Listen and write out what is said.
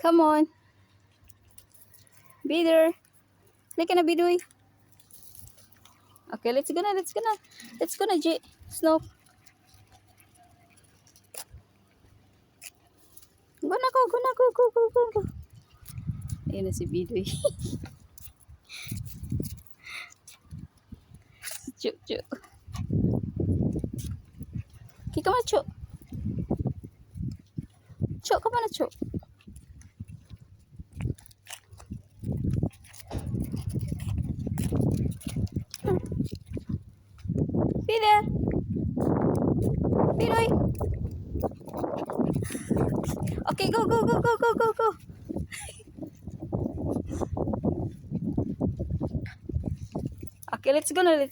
Come on. Bider. Lika na, Bidoy. Okay, let's go na. Let's go na, G. Snow. Go na, go. Ayan na si Bidoy. Chu. Kika mo, Chu. Chu, come on, Chu. Bider. Bidoy. Okay, go. Okay, let's go na.